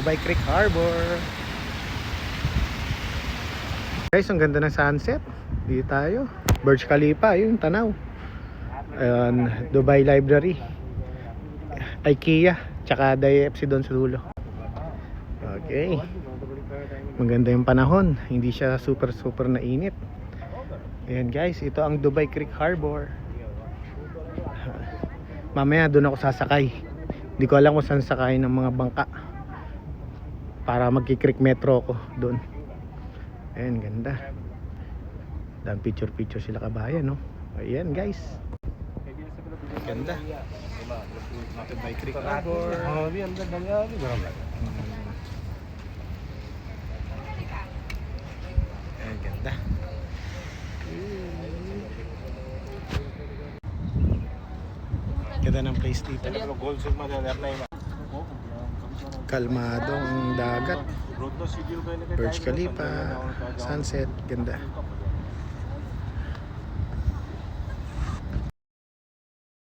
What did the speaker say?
Dubai Creek Harbor. Guys, ang ganda ng sunset. Dito tayo. Burj Khalifa, yun, tanaw. Ayan, Dubai Library. IKEA, tsaka DIFC doon sa dulo. Okay. Maganda yung panahon. Hindi siya super na init. Ayan guys, ito ang Dubai Creek Harbor. Mamaya doon ako sasakay. Hindi ko alam kung saan sakay ng mga bangka para magki-creek metro ko doon. Ayan, ganda. Dan picture sila kabayan, no? Ayan guys. Ganda. Dubai Creek Harbor. Ayan, ganda. Ganda ng place dito. Kalmado ang dagat. Burj Khalifa, sunset, ganda.